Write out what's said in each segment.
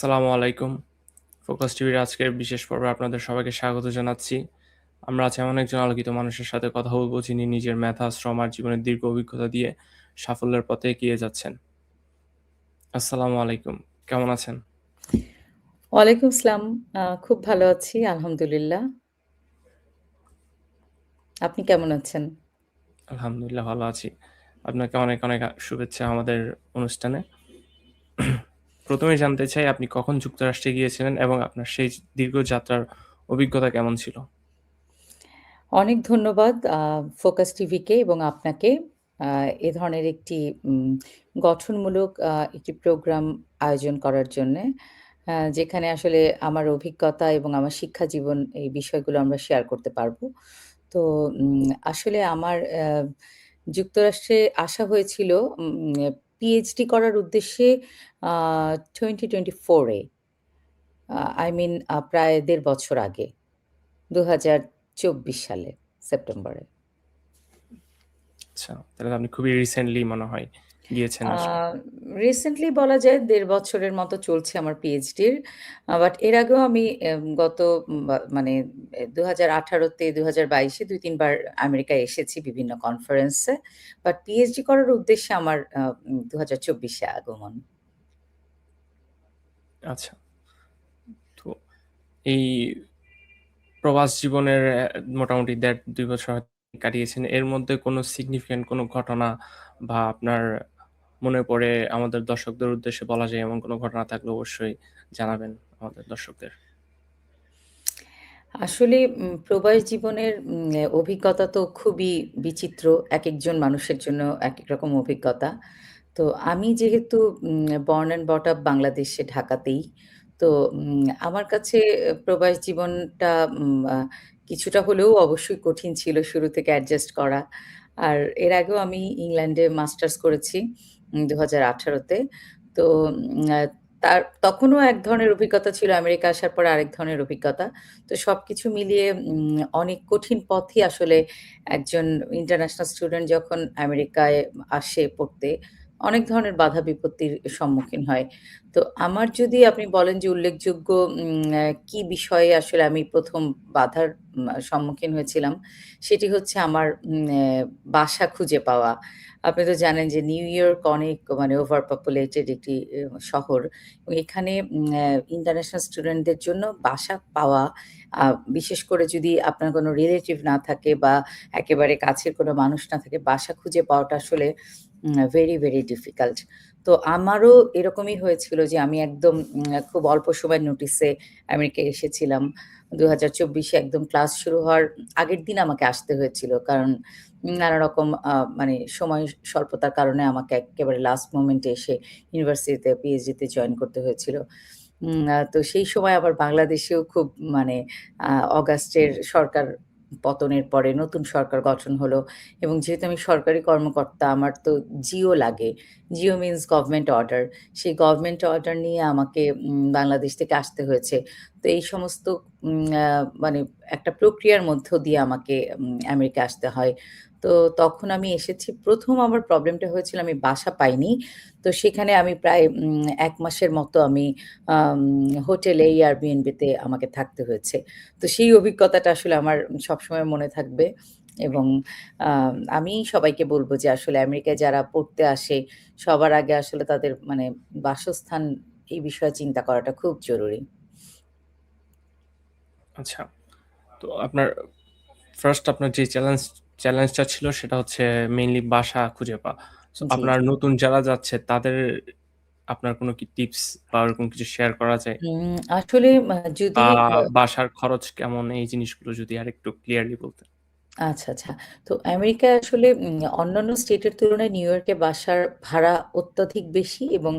আসসালামু আলাইকুম। ফোকাস টিভির আজকের বিশেষ পর্বে আপনাদের সবাইকে স্বাগত জানাচ্ছি। আমরা আজ এমন একজন আলোকিত মানুষের সাথে কথা বলব যিনি নিজের মেধা, শ্রম আর জীবনের দীর্ঘ অভিজ্ঞতা দিয়ে সাফল্যের পথে এগিয়ে যাচ্ছেন। আসসালামু আলাইকুম। কেমন আছেন? ওয়ালাইকুম আসসালাম। খুব ভালো আছি আলহামদুলিল্লাহ। আপনি কেমন আছেন? আলহামদুলিল্লাহ ভালো আছি। আপনাকে অনেক, অনেক শুভেচ্ছা আমাদের অনুষ্ঠানে। ১ম এই জানতে চাই আপনি কখন যুক্তরাষ্ট্রে গিয়েছিলেন এবং আপনার সেই দীর্ঘ যাত্রার অভিজ্ঞতা কেমন ছিল? অনেক ধন্যবাদ ফোকাস টিভিকে এবং আপনাকে আ এ ধরনের একটি গঠনমূলক একটি প্রোগ্রাম আয়োজন করার জন্যে। যেখানে আসলে আমার অভিজ্ঞতা এবং আমার শিক্ষা জীবন এই বিষয়গুলো আমরা শেয়ার করতে পারবো। তো আসলে আমার যুক্তরাষ্ট্রে আসা হয়েছিল পিএইচডি করার উদ্দেশ্যে আ 2024 এ। I mean প্রায় ১.৫ বছর আগে। ২০২৪ সালে সেপ্টেম্বরে। আচ্ছা, তাহলে আপনি খুবই রিসেন্টলি মনে হয় গিয়েছেন আ আসলে। রিসেন্টলি বলা যায় ১.৫ বছরের মতো চলছে আমার পিএইচডির। বাট এর আগেও আমি গত মানে ২০১৮ তে ২০২২ এ ২-৩ বার আমেরিকায় এসেছি বিভিন্ন কনফারেন্সে। বাট পিএইচডি করার উদ্দেশ্যে আমার ২০২৪ এ আগমন। আচ্ছা। তো এই প্রবাস জীবনের মোটামুটি ১.৫-২ বছর কাটিয়েছেন। এর মধ্যে কোনো সিগনিফিক্যান্ট কোনো ঘটনা বা আপনার মনে পড়ে আমাদের দর্শকদের উদ্দেশ্যে বলা যায় এমন কোনো ঘটনা থাকলে অবশ্যই জানাবেন আমাদের দর্শকদের। আসলে প্রবাস জীবনের অভিজ্ঞতা তো খুবই বিচিত্র। একেকজন মানুষের জন্য একেক রকম অভিজ্ঞতা। তো আমি যেহেতু বর্ন অ্যান্ড ব্রট আপ বাংলাদেশে ঢাকাতেই। তো আমার কাছে প্রবাস জীবনটা কিছুটা হলেও অবশ্যই কঠিন ছিল শুরু থেকে অ্যাডজাস্ট করা। আর এর আগেও আমি ইংল্যান্ডে মাস্টার্স করেছি ২০১৮ তে। তো উম আ তখনও এক ধরনের অভিজ্ঞতা ছিল, আমেরিকা আসার পরে আরেক ধরনের অভিজ্ঞতা। তো সবকিছু মিলিয়ে অনেক কঠিন পথই আসলে একজন ইন্টারন্যাশনাল স্টুডেন্ট যখন আমেরিকায় আসে পড়তে, অনেক ধরনের বাধা বিপত্তির সম্মুখীন হয়। তো আমার যদি আপনি বলেন যে উল্লেখযোগ্য কি বিষয়ে আসলে আমি ১ম বাধার সম্মুখীন হয়েছিলাম, সেটি হচ্ছে আমার বাসা খুঁজে পাওয়া। আপনি তো জানেন যে নিউ ইয়র্ক অনেক মানে ওভার পপুলেটেড একটি শহর। এখানে ইন্টারন্যাশনাল স্টুডেন্টদের জন্য বাসা পাওয়া, আ বিশেষ করে যদি আপনার কোনো রিলেটিভ না থাকে বা একেবারে কাছের কোনো মানুষ না থাকে, বাসা খুঁজে পাওয়াটা আসলে ভেরি, ভেরি ডিফিকাল্ট। তো আমারও এরকমই হয়েছিল যে আমি একদম খুব অল্প সময়ের নোটিসে আমেরিকায় এসেছিলাম। ২০২৪ এ একদম ক্লাস শুরু হওয়ার আগের দিন আমাকে আসতে হয়েছিল। কারণ নানা রকম মানে সময় স্বল্পতার কারণে আমাকে এক্কেবারে লাস্ট মোমেন্টে এসে ইউনিভার্সিটিতে পিএইচডিতে জয়েন করতে হয়েছিল। তো সেই সময় আবার বাংলাদেশেও খুব মানে আ অগাস্টের সরকার পতনের পরে নতুন সরকার গঠন হলো এবং যেহেতু আমি সরকারি কর্মকর্তা আমার তো জিও লাগে। Jio means government order. সেই গভর্নমেন্ট অর্ডার নিয়ে আমাকে বাংলাদেশ থেকে আসতে হয়েছে। তো এই সমস্ত উম আ মানে একটা প্রক্রিয়ার মধ্য দিয়ে আমাকে আমেরিকা আসতে হয়। তো তখন আমি এসেছি ১ম আমার প্রবলেমটা হয়েছিল আমি বাসা পাইনি। তো সেখানে আমি প্রায় ১ মাসের মতো আমি আম হোটেলে Airbnb তে আমাকে থাকতে হয়েছে। তো সেই অভিজ্ঞতাটা আসলে আমার সবসময় মনে থাকবে এবং আমি সবাইকে বলব যে আসলে আমেরিকায় যারা পড়তে আসে সবার আগে আসলে তাদের মানে বাসস্থান এই বিষয়ে চিন্তা করাটা খুব জরুরি। আচ্ছা। তো আপনার আপনার যে চ্যালেঞ্জটা ছিল সেটা হচ্ছে মেইনলি বাসা খুঁজে পাওয়া। সো জি, আপনার জি। নতুন যারা যাচ্ছে তাদের আপনার কোনো কি টিপস বা ওরকম কিছু শেয়ার করা যায়? আসলে যদি বা বাসার খরচ কেমন এই জিনিসগুলো যদি আরেকটু ক্লিয়ারলি বলতেন। আচ্ছা, আচ্ছা। তো আমেরিকায় আসলে অন্যান্য স্টেটের তুলনায় নিউ ইয়র্কে বাসার ভাড়া অত্যাধিক বেশি এবং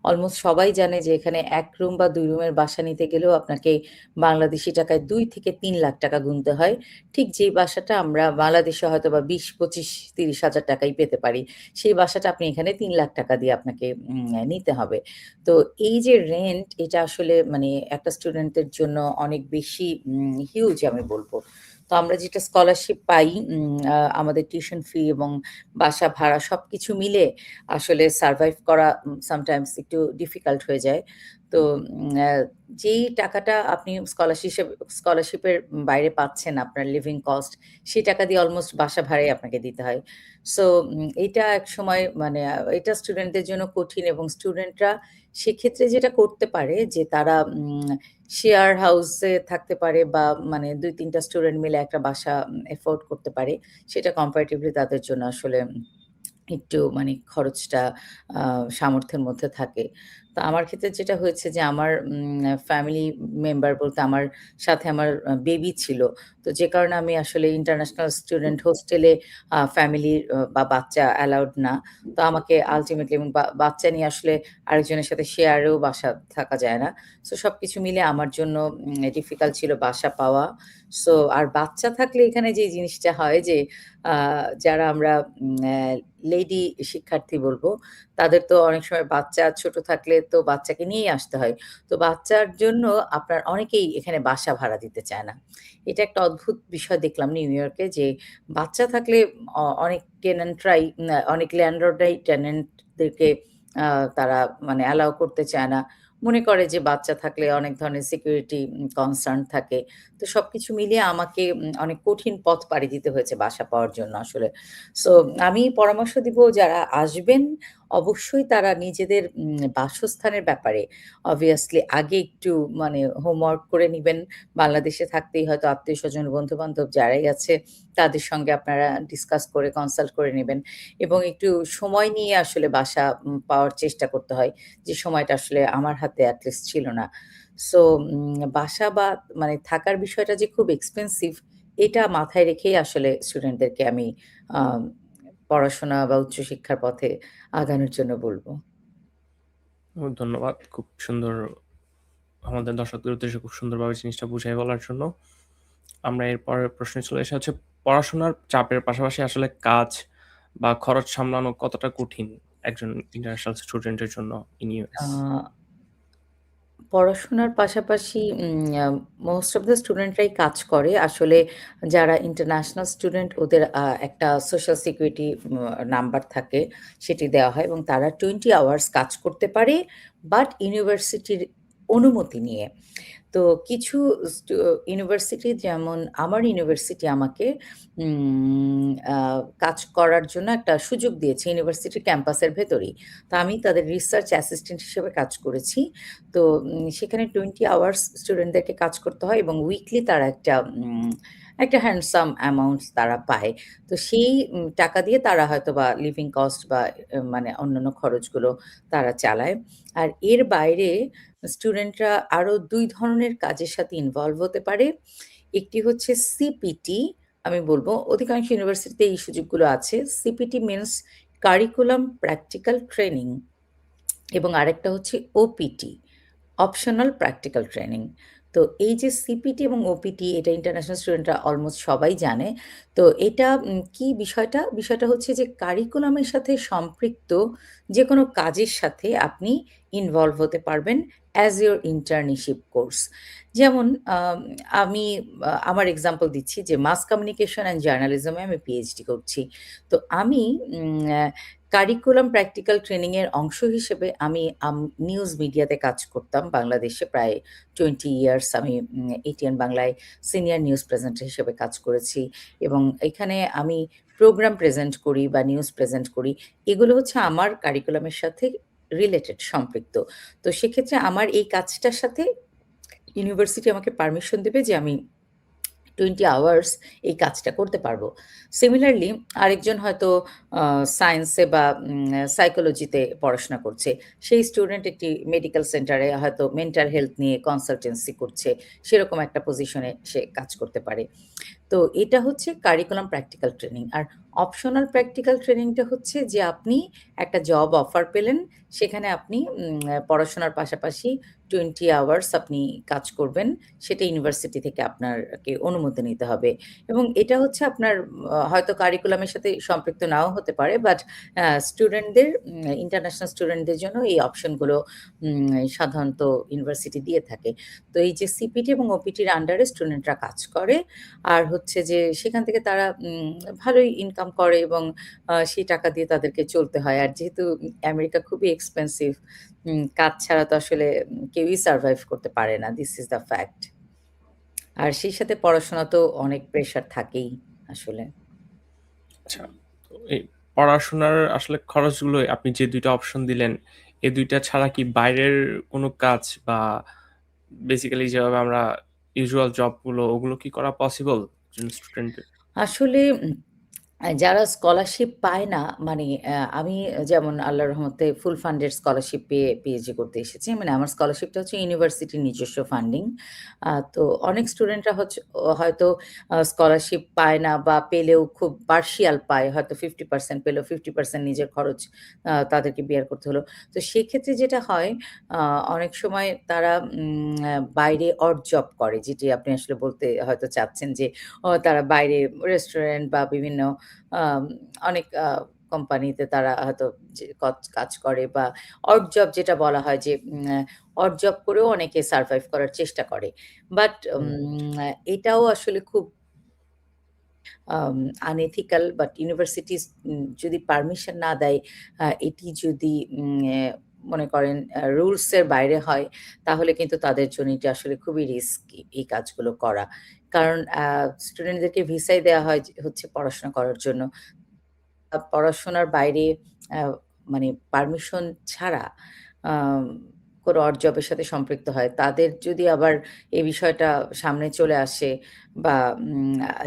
অলমোস্ট সবাই জানে যে এখানে ১ রুম বা ২ রুমের বাসা নিতে গেলেও আপনাকে বাংলাদেশী টাকায় ২ থেকে ৩ লাখ টাকা গুনতে হয়। ঠিক যেই বাসাটা আমরা বাংলাদেশে হয়তোবা ২০, ২৫, ৩০ হাজার টাকায় পেতে পারি। সেই বাসাটা আপনি এখানে ৩ লাখ টাকা দিয়ে আপনাকে নিতে হবে। তো এই যে রেন্ট এটা আসলে মানে একটা স্টুডেন্টের জন্য অনেক বেশি হিউজ আমি বলব। তো তো আমরা যেটা স্কলারশিপ পাই আমাদের টিউশন ফি এবং বাসা ভাড়া সবকিছু মিলে আসলে সারভাইভ করা সামটাইমস একটু ডিফিকাল্ট হয়ে যায়। তো যেই টাকাটা আপনি স্কলারশিপের বাইরে পাচ্ছেন আপনার লিভিং কস্ট, সেই টাকা দিয়ে অলমোস্ট বাসা ভাড়াই আপনাকে দিতে হয়। সো এটা একসময় মানে এটা স্টুডেন্টদের জন্য কঠিন এবং স্টুডেন্টরা সেক্ষেত্রে যেটা করতে পারে যে তারা শেয়ার হাউসে থাকতে পারে বা মানে ২-৩ টা স্টুডেন্ট মিলে একটা বাসা এফোর্ড করতে পারে। সেটা কম্পারেটিভলি তাদের জন্য আসলে একটু মানে খরচটা আ সামর্থ্যের মধ্যে থাকে। তো আমার ক্ষেত্রে যেটা হয়েছে যে আমার ফ্যামিলি মেম্বার বলতে আমার সাথে আমার বেবি ছিল। তো যে কারণে আমি আসলে ইন্টারন্যাশনাল স্টুডেন্ট হোস্টেলে ফ্যামিলির বা বাচ্চা অ্যালাউড না। তো আমাকে আল্টিমেটলি এবং বাচ্চা নিয়ে আসলে আরেকজনের সাথে শেয়ারেও বাসা থাকা যায় না। সো সবকিছু মিলে আমার জন্য ডিফিকাল্ট ছিল বাসা পাওয়া। সো আর বাচ্চা থাকলে এখানে যে জিনিসটা হয় যে আ যারা আমরা লেডি শিক্ষার্থী বলব, তাদের তো অনেক সময় বাচ্চা ছোট থাকলে তো বাচ্চাকে নিয়েই আসতে হয়। তো বাচ্চার জন্য আপনার অনেকেই এখানে বাসা ভাড়া দিতে চায় না। এটা একটা অদ্ভুত বিষয় দেখলাম নিউ ইয়র্কে যে বাচ্চা থাকলে অনেক টেনেন্টরাই অনেক ল্যান্ডলর্ডরাই টেনেন্টদেরকে আ তারা মানে অ্যালাও করতে চায় না। মনে করে যে বাচ্চা থাকলে অনেক ধরনের সিকিউরিটি কনসার্ন থাকে। তো সবকিছু মিলিয়ে আমাকে অনেক কঠিন পথ পাড়ি দিতে হয়েছে বাসা পাওয়ার জন্য আসলে। সো আমি পরামর্শ দিব যারা আসবেন অবশ্যই তারা নিজেদের বাসস্থানের ব্যাপারে obviously আগে একটু মানে হোমওয়ার্ক করে নিবেন। বাংলাদেশে থাকতেই হয়তো আত্মীয়স্বজন, বন্ধু-বান্ধব যারাই আছে তাদের সঙ্গে আপনারা ডিসকাস করে কনসাল্ট করে নিবেন এবং একটু সময় নিয়ে আসলে বাসা পাওয়ার চেষ্টা করতে হয়। যে সময়টা আসলে আমার হাতে এট লিস্ট ছিল না। সো বাসা বা মানে থাকার বিষয়টা যে খুব এক্সপেনসিভ এটা মাথায় রেখেই আসলে স্টুডেন্টদেরকে আমি আম পড়াশোনা বা উচ্চশিক্ষার পথে আগানোর জন্য বলব। ধন্যবাদ। খুব সুন্দর আমাদের দর্শকদের উদ্দেশ্যে খুব সুন্দরভাবে জিনিসটা বুঝিয়ে বলার জন্য। আমরা এর পরের প্রশ্নে চলে এসে হচ্ছে পড়াশোনার চাপের পাশাপাশি আসলে কাজ বা খরচ সামলানো কতটা কঠিন একজন ইন্টারন্যাশনাল স্টুডেন্টের জন্য ইন আ ইউএস? পড়াশোনার পাশাপাশি মোস্ট অফ দ্যা স্টুডেন্টরাই কাজ করে। আসলে যারা ইন্টারন্যাশনাল স্টুডেন্ট ওদের একটা সোশ্যাল সিকিউরিটি নাম্বার থাকে, সেটি দেওয়া হয় এবং তারা 20 আওয়ার্স কাজ করতে পারে, বাট ইউনিভার্সিটির অনুমতি নিয়ে। তো কিছু স্টু ইউনিভার্সিটি যেমন আমার ইউনিভার্সিটি আমাকে উম আ কাজ করার জন্য একটা সুযোগ দিয়েছে ইউনিভার্সিটির ক্যাম্পাসের ভেতরেই। তো আমি তাদের রিসার্চ অ্যাসিস্ট্যান্ট হিসেবে কাজ করেছি। তো সেখানে 20 আওয়ার্স স্টুডেন্টদেরকে কাজ করতে হয় এবং উইকলি তারা একটা হ্যান্ডসাম অ্যামাউন্টস তারা পায়। তো সেই টাকা দিয়ে তারা হয়তোবা লিভিং কস্ট বা মানে অন্যান্য খরচগুলো তারা চালায়। আর এর বাইরে স্টুডেন্টরা আরো ২ ধরনের কাজের সাথে ইনভলভ হতে পারে। একটি হচ্ছে সিপিটি আমি বলব অধিকাংশ ইউনিভার্সিটিতে এই সুযোগগুলো আছে। CPT means curriculum practical training এবং আরেকটা হচ্ছে ওপিটি অপশনাল প্র্যাকটিক্যাল ট্রেনিং। তো এই যে সিপিটি এবং ওপিটি এটা ইন্টারন্যাশনাল স্টুডেন্টরা অলমোস্ট সবাই জানে। তো এটা কি বিষয়টা? বিষয়টা হচ্ছে যে কারিকুলামের সাথে সম্পৃক্ত যেকোনো কাজের সাথে আপনি ইনভলভ হতে পারবেন অ্যাজ ইউর ইন্টার্নশিপ কোর্স। যেমন আমি আমার এক্সাম্পল দিচ্ছি যে মাস কমিউনিকেশন অ্যান্ড জার্নালিজমে আমি পিএইচডি করছি। তো আমি কারিকুলাম প্র্যাকটিক্যাল ট্রেনিং এর অংশ হিসেবে আমি নিউজ মিডিয়াতে কাজ করতাম বাংলাদেশে প্রায় 20 ইয়ার্স আমি এটিএন বাংলায় সিনিয়র নিউজ প্রেজেন্টার হিসেবে কাজ করেছি এবং এখানে আমি প্রোগ্রাম প্রেজেন্ট করি বা নিউজ প্রেজেন্ট করি। এগুলো হচ্ছে আমার কারিকুলামের সাথে রিলেটেড সম্পৃক্ত। তো সেক্ষেত্রে আমার এই কাজটার সাথে ইউনিভার্সিটি আমাকে পারমিশন দেবে যে আমি 20 আওয়ার্স এই কাজটা করতে পারবো। সিমিলারলি আরেকজন হয়তো আ সায়েন্সে বা সাইকোলজিতে পড়াশোনা করছে। সেই স্টুডেন্ট একটি মেডিকেল সেন্টারে হয়তো মেন্টাল হেলথ নিয়ে কনসালটেন্সি করছে। সেরকম একটা পজিশনে সে কাজ করতে পারে। তো এটা হচ্ছে কারিকুলাম প্র্যাকটিক্যাল ট্রেনিং। আর অপশনাল প্র্যাকটিক্যাল ট্রেনিংটা হচ্ছে যে আপনি একটা জব অফার পেলেন, সেখানে আপনি পড়াশোনার পাশাপাশি 20 আওয়ার্স আপনি কাজ করবেন। সেটা ইউনিভার্সিটি থেকে আপনারকে অনুমতি নিতে হবে এবং এটা হচ্ছে আপনার হয়তো কারিকুলামের সাথে সম্পৃক্ত নাও হতে পারে, বাট স্টুডেন্টদের ইন্টারন্যাশনাল স্টুডেন্টদের জন্য এই অপশনগুলো সাধারণত ইউনিভার্সিটি দিয়ে থাকে। তো এই যে সিপিটি এবং ওপিটির আন্ডারে স্টুডেন্টরা কাজ করে। আর হচ্ছে যে সেখান থেকে তারা ভালোই ইনকাম করে এবং সেই টাকা দিয়ে তাদেরকে চলতে হয়। আর যেহেতু আমেরিকা খুবই এক্সপেনসিভ, কাজ ছাড়া তো আসলে কেউই সারভাইভ করতে পারে না। This is the fact. আর সেই সাথে পড়াশোনা তো অনেক প্রেশার থাকেই আসলে। আচ্ছা, তো এই পড়াশোনার আসলে খরচগুলো আপনি যে ২ টা অপশন দিলেন, এই ২ টা ছাড়া কি বাইরের কোনো কাজ বা বেসিক্যালি যেভাবে আমরা ইউজুয়াল জবগুলো ওগুলো কি করা পসিবল একজন স্টুডেন্টের? আসলে যারা স্কলারশিপ পায় না মানে আমি যেমন আল্লাহর রহমতে ফুল ফান্ডেড স্কলারশিপ পেয়ে পিএইচডি করতে এসেছি। মানে আমার স্কলারশিপটা হচ্ছে ইউনিভার্সিটির নিজস্ব ফান্ডিং। তো অনেক স্টুডেন্টরা হচ্ছে হয়তো স্কলারশিপ পায় না বা পেলেও খুব পার্শিয়াল পায়। হয়তো 50% পেল, 50% নিজের খরচ তাদেরকে বেয়ার করতে হলো। তো সেক্ষেত্রে যেটা হয় আ অনেক সময় তারা বাইরে অড জব করে, যেটি আপনি আসলে বলতে হয়তো চাচ্ছেন যে তারা বাইরে রেস্টুরেন্ট বা বিভিন্ন আম অনেক কোম্পানিতে তারা হয়তো যে কাজ করে বা অড জব যেটা বলা হয় যে অড জব করেও অনেকে সারভাইভ করার চেষ্টা করে। বাট হুম, এটাও আসলে খুব আম আনএথিক্যাল, বাট ইউনিভার্সিটিস যদি পারমিশন না দেয়, এটি যদি মনে করেন রুলস এর বাইরে হয়, তাহলে কিন্তু তাদের জন্য এটা আসলে খুবই রিস্কি এই কাজগুলো করা। কারণ স্টুডেন্টদেরকে ভিসাই দেয়া হয় যে হচ্ছে পড়াশোনা করার জন্য। পড়াশোনার বাইরে আ মানে পারমিশন ছাড়া আম কোনো অড জবের সাথে সম্পৃক্ত হয়, তাদের যদি আবার এই বিষয়টা সামনে চলে আসে বা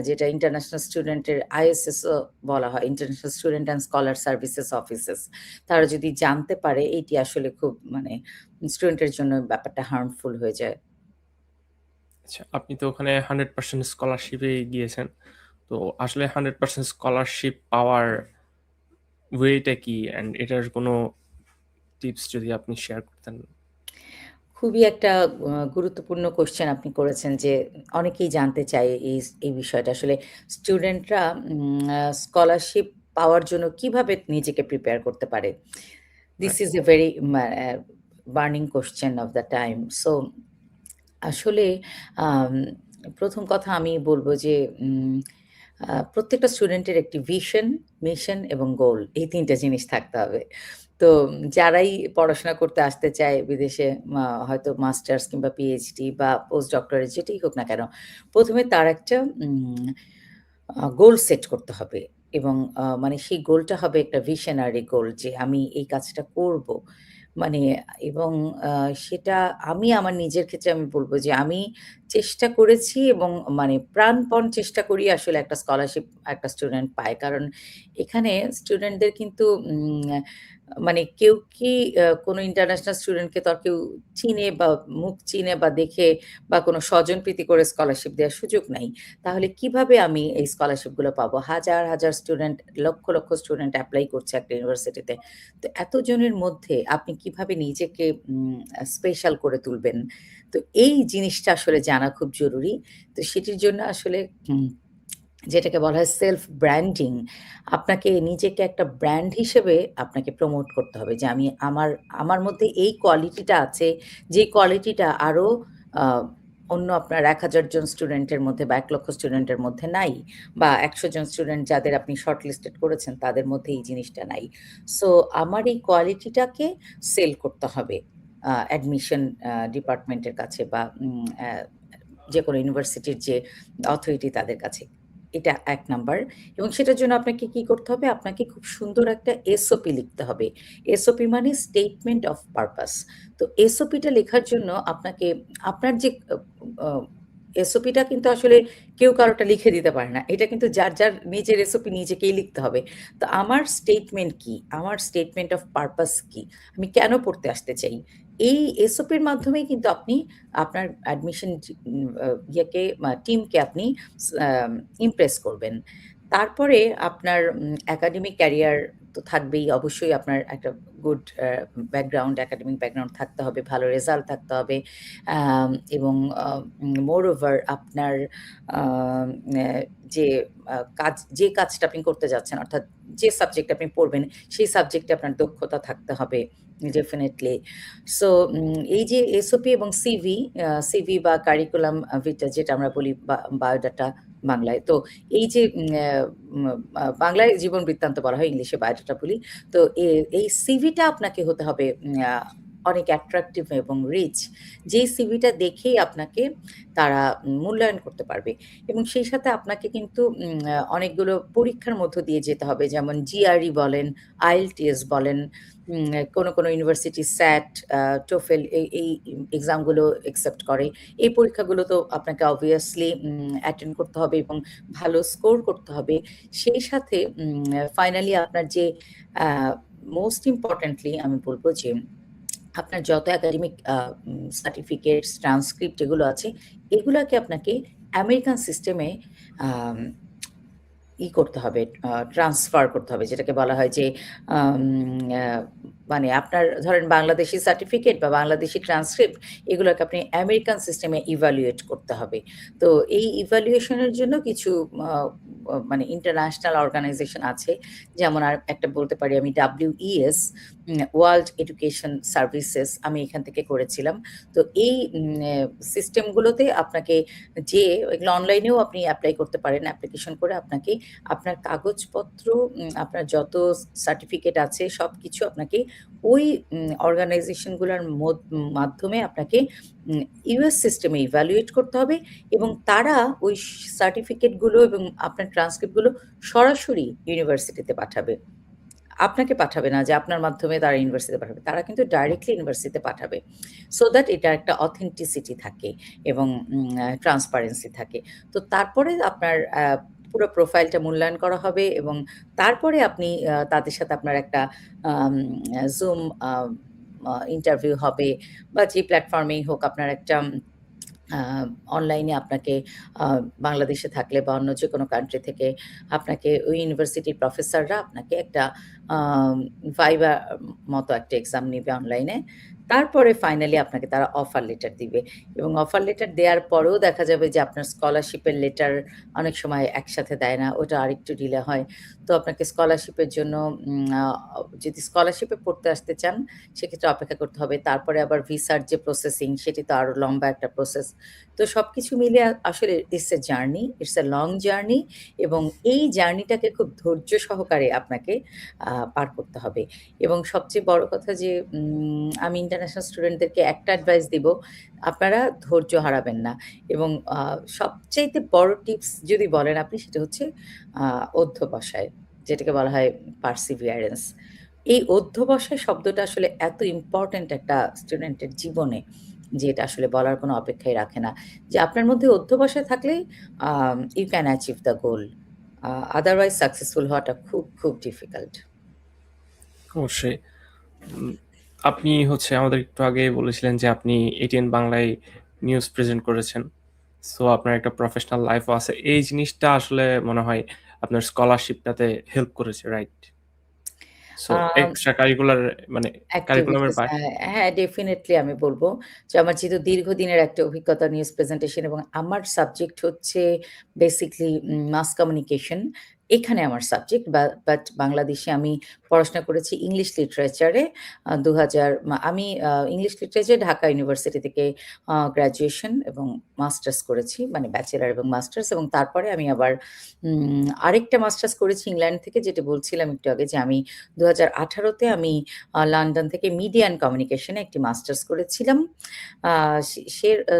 যেটা ইন্টারন্যাশনাল স্টুডেন্টের আইএসএসও বলা হয়, international student and scholar services offices. তারা যদি জানতে পারে, এইটি আসলে খুব মানে স্টুডেন্টের জন্য ব্যাপারটা হার্মফুল হয়ে যায়। আচ্ছা, আপনি তো ওখানে 100% স্কলারশিপেই গিয়েছেন। তো আসলে 100% স্কলারশিপ পাওয়ার ওয়েটা কি? অ্যান্ড এটার কোনো টিপস যদি আপনি শেয়ার করতেন? খুবই একটা গুরুত্বপূর্ণ কোয়েশ্চেন আপনি করেছেন যে অনেকেই জানতে চায় এই বিষয়টা। আসলে স্টুডেন্টরা স্কলারশিপ পাওয়ার জন্য কিভাবে নিজেকে প্রিপেয়ার করতে পারে? This right. Is a very burning question of the time. So আসলে আম ১ম কথা আমি বলব যে প্রত্যেকটা স্টুডেন্টের একটি ভিশন, মিশন এবং গোল, এই ৩ টা জিনিস থাকতে হবে। তো যারাই পড়াশোনা করতে আসতে চায় বিদেশে, হয়তো মাস্টার্স কিংবা পিএইচডি বা পোস্ট ডক্টরেট যেটাই হোক না কেন, ১ম এ তার একটা গোল সেট করতে হবে এবং মানে সেই গোলটা হবে একটা ভিশনারি গোল যে আমি এই কাজটা করব। মানে এবং আ সেটা আমি আমার নিজের ক্ষেত্রে আমি বলব যে আমি চেষ্টা করেছি এবং মানে প্রাণপণ চেষ্টা করি আসলে একটা স্কলারশিপ একটা স্টুডেন্ট পায়। কারণ এখানে স্টুডেন্টদের কিন্তু মানে কেউ কি কোনো ইন্টারন্যাশনাল স্টুডেন্টকে তো আর কেউ চিনে বা মুখ চিনে বা দেখে বা কোনো স্বজনপ্রীতি করে স্কলারশিপ দেওয়ার সুযোগ নাই। তাহলে কিভাবে আমি এই স্কলারশিপগুলো পাবো? হাজার, হাজার স্টুডেন্ট, লক্ষ, লক্ষ স্টুডেন্ট এপ্লাই করছে একটা ইউনিভার্সিটিতে। তো এতজনের মধ্যে আপনি কিভাবে নিজেকে স্পেশাল করে তুলবেন? তো এই জিনিসটা আসলে জানা খুব জরুরি। তো সেটির জন্য আসলে উম যেটাকে বলা হয় সেলফ ব্র্যান্ডিং। আপনাকে নিজেকে একটা ব্র্যান্ড হিসেবে আপনাকে প্রমোট করতে হবে যে আমি আমার মধ্যে এই কোয়ালিটিটা আছে, যে কোয়ালিটিটা আরো আ অন্য আপনার ১,০০০ জন স্টুডেন্টের মধ্যে বা ১,০০,০০০ স্টুডেন্টের মধ্যে নাই বা ১০০ জন স্টুডেন্ট যাদের আপনি শর্ট লিস্টেড করেছেন তাদের মধ্যে এই জিনিসটা নাই। সো আমার এই কোয়ালিটিটাকে সেল করতে হবে অ্যাডমিশন ডিপার্টমেন্টের কাছে বা যেকোনো ইউনিভার্সিটির যে অথরিটি তাদের কাছে। এটা ১ নাম্বার এবং সেটার জন্য আপনাকে কি করতে হবে? আপনাকে খুব সুন্দর একটা এসওপি লিখতে হবে। এসওপি মানে স্টেটমেন্ট অফ পারপাস। তো এসওপিটা লেখার জন্য আপনাকে আপনার যে আ আ এসওপিটা কিন্তু আসলে কেউ কারোটা লিখে দিতে পারে না। এটা কিন্তু যার নিজের এসওপি নিজেকেই লিখতে হবে। তো আমার স্টেটমেন্ট কি? আমার স্টেটমেন্ট অফ পারপাস কি? আমি কেন পড়তে আসতে চাই? এই এসওপির মাধ্যমেই কিন্তু আপনি আপনার অ্যাডমিশন জি উম আ ইয়েকে টিমকে আপনি আম ইমপ্রেস করবেন। তারপরে আপনার একাডেমিক ক্যারিয়ার তো থাকবেই। অবশ্যই আপনার একটা গুড ব্যাকগ্রাউন্ড, একাডেমিক ব্যাকগ্রাউন্ড থাকতে হবে, ভালো রেজাল্ট থাকতে হবে। এবং মোর ওভার আপনার আম অ্যা যে যে কাজটা আপনি করতে যাচ্ছেন, অর্থাৎ যে সাবজেক্ট আপনি পড়বেন, সেই সাবজেক্টে আপনার দক্ষতা থাকতে হবে ডেফিনিটলি। সো এই যে এসওপি এবং সিভি বা কারিকুলাম ভিটা যেটা আমরা বলি বায়োডাটা বাংলায়। তো এই যে উম বাংলায় জীবন বৃত্তান্ত বলা হয়, ইংলিশে বায়োডাটা বলি। তো এই সিভিটা আপনাকে হতে হবে অনেক অ্যাট্রাকটিভ এবং রিচ। যেই সিভিটা দেখেই আপনাকে তারা মূল্যায়ন করতে পারবে এবং সেই সাথে আপনাকে কিন্তু অনেকগুলো পরীক্ষার মধ্য দিয়ে যেতে হবে। যেমন জিআরই বলেন, আইএলটিএস বলেন, কোনো ইউনিভার্সিটি স্যাট, টোফেল এই এক্সামগুলো অ্যাকসেপ্ট করে। এই পরীক্ষাগুলো তো আপনাকে অবভিয়াসলি অ্যাটেন্ড করতে হবে এবং ভালো স্কোর করতে হবে। সেই সাথে ফাইনালি আপনার যে আ মোস্ট ইম্পোর্টেন্টলি আমি বলব যে আপনার যত একাডেমিক সার্টিফিকেটস, ট্রান্সক্রিপ্ট এগুলো আছে, এগুলাকে আপনাকে আমেরিকান সিস্টেমে আম করতে হবে, ট্রান্সফার করতে হবে। যেটাকে বলা হয় যে আম আ মানে আপনার ধরেন বাংলাদেশী সার্টিফিকেট বা বাংলাদেশী ট্রান্সক্রিপ্ট এগুলোকে আপনি আমেরিকান সিস্টেমে ইভ্যালুয়েট করতে হবে। তো এই ইভ্যালুয়েশন এর জন্য কিছু আ মানে ইন্টারন্যাশনাল অর্গানাইজেশন আছে। যেমন একটা বলতে পারি আমি WES, ওয়ার্ল্ড এডুকেশন সার্ভিসেস, আমি এখান থেকে করেছিলাম। তো এই সিস্টেমগুলোতে আপনাকে যেয়ে এগুলো অনলাইনেও আপনি এপ্লাই করতে পারেন। অ্যাপ্লিকেশন করে আপনাকে আপনার কাগজপত্র, আপনার যত সার্টিফিকেট আছে সবকিছু আপনাকে ওই অর্গানাইজেশন গুলার মাধ্যমে আপনাকে ইউএস সিস্টেমে ইভ্যালুয়েট করতে হবে এবং তারা ওই সার্টিফিকেট গুলো এবং আপনার ট্রান্সক্রিপ্ট গুলো সরাসরি ইউনিভার্সিটিতে পাঠাবে। আপনাকে পাঠাবে না যে আপনার মাধ্যমে তারা ইউনিভার্সিটিতে পাঠাবে। তারা কিন্তু ডাইরেক্টলি ইউনিভার্সিটিতে পাঠাবে। সো দ্যাট এটার একটা অথেন্টিসিটি থাকে এবং ট্রান্সপারেন্সি থাকে। তো তারপরে আপনার পুরো প্রোফাইলটা মূল্যায়ন করা হবে এবং তারপরে আপনি তাদের সাথে আপনার একটা আম Zoom আ আ ইন্টারভিউ হবে বা যে প্ল্যাটফর্মেই হোক আপনার একটা আ অনলাইনে আপনাকে আ বাংলাদেশে থাকলে বা অন্য যেকোনো কান্ট্রি থেকে আপনাকে ওই ইউনিভার্সিটির প্রফেসররা আপনাকে একটা আম ভাইভা মতো একটা এক্সাম নিবে অনলাইনে। তারপরে ফাইনালি আপনাকে তারা অফার লেটার দিবে এবং অফার লেটার দেয়ার পরেও দেখা যাবে যে আপনার স্কলারশিপের লেটার অনেক সময় একসাথে দেয় না। ওটা আরেকটু ডিলে হয়। তো আপনাকে স্কলারশিপের জন্য উম আ যদি স্কলারশিপে পড়তে আসতে চান, সেক্ষেত্রে অপেক্ষা করতে হবে। তারপরে আবার ভিসার যে প্রসেসিং সেটি তো আরো লম্বা একটা প্রসেস। তো সবকিছু মিলিয়ে আসলে ইটস এ লং জার্নি এবং এই জার্নিটাকে খুব ধৈর্য সহকারে আপনাকে পার করতে হবে। এবং সবচেয়ে বড় কথা যে আমি ইন্টারন্যাশনাল স্টুডেন্টদেরকে একটা অ্যাডভাইস দিব, আপনারা ধৈর্য হারাবেন না এবং সবচাইতে বড় টিপস যদি বলেন আপনি সেটা হচ্ছে আ অধ্যবসায়। যেটাকে বলা হয় পারসিভিয়ারেন্স। এই অধ্যবসায় শব্দটা আসলে এত ইম্পোর্টেন্ট একটা স্টুডেন্টের জীবনে যে এটা আসলে বলার কোনো অপেক্ষাই রাখে না। যে আপনার মধ্যে অধ্যবসায় থাকলেই you can achieve the goal. Otherwise successful হওয়াটা খুব, খুব ডিফিকাল্ট। অবশ্যই। উম আপনি হচ্ছে আমাদের একটু আগে বলেছিলেন যে আপনি এটিএন বাংলায় নিউজ প্রেজেন্ট করেছেন। সো আপনার একটা প্রফেশনাল লাইফও আছে। এই জিনিসটা আসলে মনে হয় আপনার স্কলারশিপটাতে হেল্প করেছে, রাইট? সো আম এক্সট্রা কারিকুলার মানে কারিকুলামের এক্টিভিটিস, হ্যাঁ, ডেফিনিটলি আমি বলব যে আমার যেহেতু দীর্ঘদিনের একটা অভিজ্ঞতা নিউজ প্রেজেন্টেশন এবং আমার সাবজেক্ট হচ্ছে বেসিক্যালি মাস কমিউনিকেশন। এখানে আমার সাবজেক্ট বাট বাংলাদেশে আমি পড়াশোনা করেছি ইংলিশ লিটারেচারে। ২০০০ আমি ইংলিশ লিটারেচারে ঢাকা ইউনিভার্সিটি থেকে গ্র্যাজুয়েশন এবং মাস্টার্স করেছি। মানে ব্যাচেলর এবং মাস্টার্স এবং তারপরে আমি আবার আরেকটা মাস্টার্স করেছি ইংল্যান্ড থেকে, যেটা বলছিলাম একটু আগে যে আমি ২০১৮ তে আমি লন্ডন থেকে মিডিয়া অ্যান্ড কমিউনিকেশন এ একটি মাস্টার্স করেছিলাম। আ সে সে আ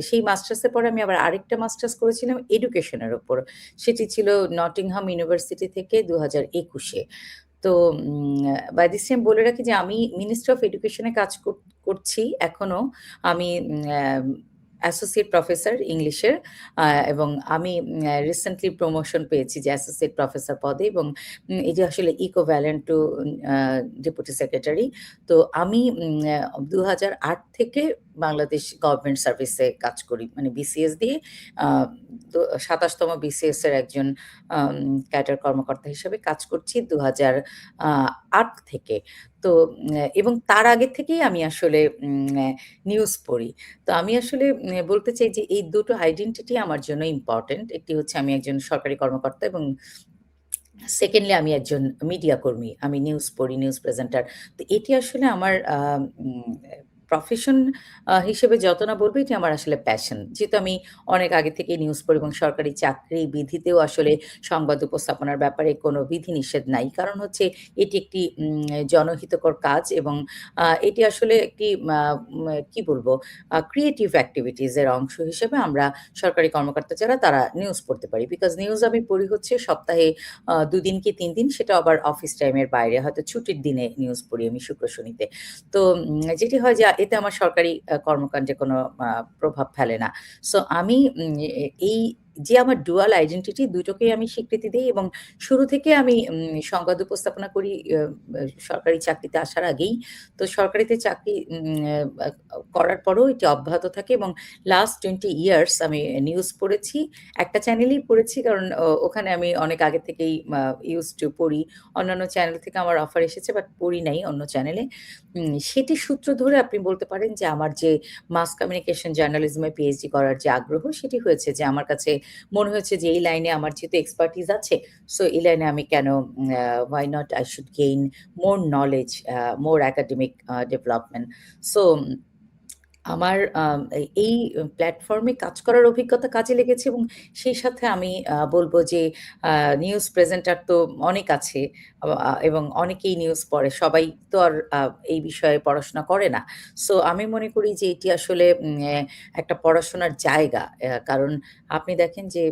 সেই মাস্টার্সের পরে আমি আবার আরেকটা মাস্টার্স করেছিলাম এডুকেশনের উপর। সেটি ছিল নটিংহাম ইউনিভার্সিটি থেকে ২০২১ এ। তো বাই দিস টাইম বলে রাখি যে আমি মিনিস্ট্রি অফ এডুকেশন এ কাজ করছি এখনো। আমি অ্যাসোসিয়েট প্রফেসর ইংলিশের এবং আমি রিসেন্টলি প্রমোশন পেয়েছি যে অ্যাসোসিয়েট প্রফেসর পদে এবং এটি আসলে equivalent to a deputy secretary. তো আমি ২০০৮ থেকে বাংলাদেশ গভর্নমেন্ট সার্ভিসে কাজ করি। মানে বিসিএস দিয়ে আ ২৭ তম বিসিএস এর একজন আম ক্যাডার কর্মকর্তা হিসেবে কাজ করছি ২০০৮ থেকে। তো এবং তার আগে থেকেই আমি আসলে নিউজ পড়ি। তো আমি আসলে বলতে চাই যে এই দুটো আইডেন্টিটি আমার জন্য ইম্পোর্টেন্ট। একটি হচ্ছে আমি একজন সরকারি কর্মকর্তা এবং সেকেন্ডলি আমি একজন মিডিয়া কর্মী। আমি নিউজ পড়ি, নিউজ প্রেজেন্টার। তো এটি আসলে আমার উম প্রফেশন হিসেবে যত না বলব এটি আমার আসলে প্যাশন। যেহেতু আমি অনেক আগে থেকেই নিউজ পড়ি এবং সরকারি চাকরি বিধিতেও আসলে সংবাদ উপস্থাপনার ব্যাপারে কোনো বিধিনিষেধ নাই। কারণ হচ্ছে এটি একটি জনহিতকর কাজ এবং এটি আসলে একটি আ উম কি বলব ক্রিয়েটিভ এক্টিভিটিস এর অংশ হিসেবে আমরা সরকারি কর্মকর্তা যারা তারা নিউজ পড়তে পারি। বিকজ নিউজ আমি পড়ি হচ্ছে সপ্তাহে ২ দিন কি ৩ দিন সেটাও আবার অফিস টাইমের বাইরে। হয়তো ছুটির দিনে নিউজ পড়ি আমি শুক্র, শনিতে। তো যেটি হয় যে এতে আমার সরকারি কর্মকাণ্ডে কোনো আ প্রভাব ফেলে না। সো আমি এই যে আমার ডুয়াল আইডেন্টিটি দুটোকেই আমি স্বীকৃতি দেই এবং শুরু থেকে আমি সংবাদ উপস্থাপনা করি সরকারি চাকরিতে আসার আগেই। তো সরকারিতে চাকরি করার পরেও এটি অব্যাহত থাকে এবং লাস্ট 20 ইয়ার্স আমি নিউজ পড়েছি। একটা চ্যানেলেই পড়েছি কারণ ওখানে আমি অনেক আগে থেকেই ইউজড টু পড়ি। অন্যান্য চ্যানেল থেকে আমার অফার এসেছে বাট পড়ি নাই অন্য চ্যানেলে। সেটির সূত্র ধরে আপনি বলতে পারেন যে আমার যে মাস কমিউনিকেশন জার্নালিজমে পিএইচডি করার যে আগ্রহ সেটি হয়েছে যে আমার কাছে মনে হয়েছে যে এই লাইনে আমার যেহেতু এক্সপার্টিস আছে, সো এই লাইনে আমি কেন why not I should gain more knowledge, more academic development. So আমার এই প্ল্যাটফর্মে কাজ করার অভিজ্ঞতা কাজে লেগেছে এবং সেই সাথে আমি বলব যে আ নিউজ প্রেজেন্টার তো অনেক আছে এবং অনেকেই নিউজ পড়ে। সবাই তো আর এই বিষয়ে পড়াশোনা করে না। সো আমি মনে করি যে এটি আসলে একটা পড়াশোনার জায়গা। কারণ আপনি দেখেন যে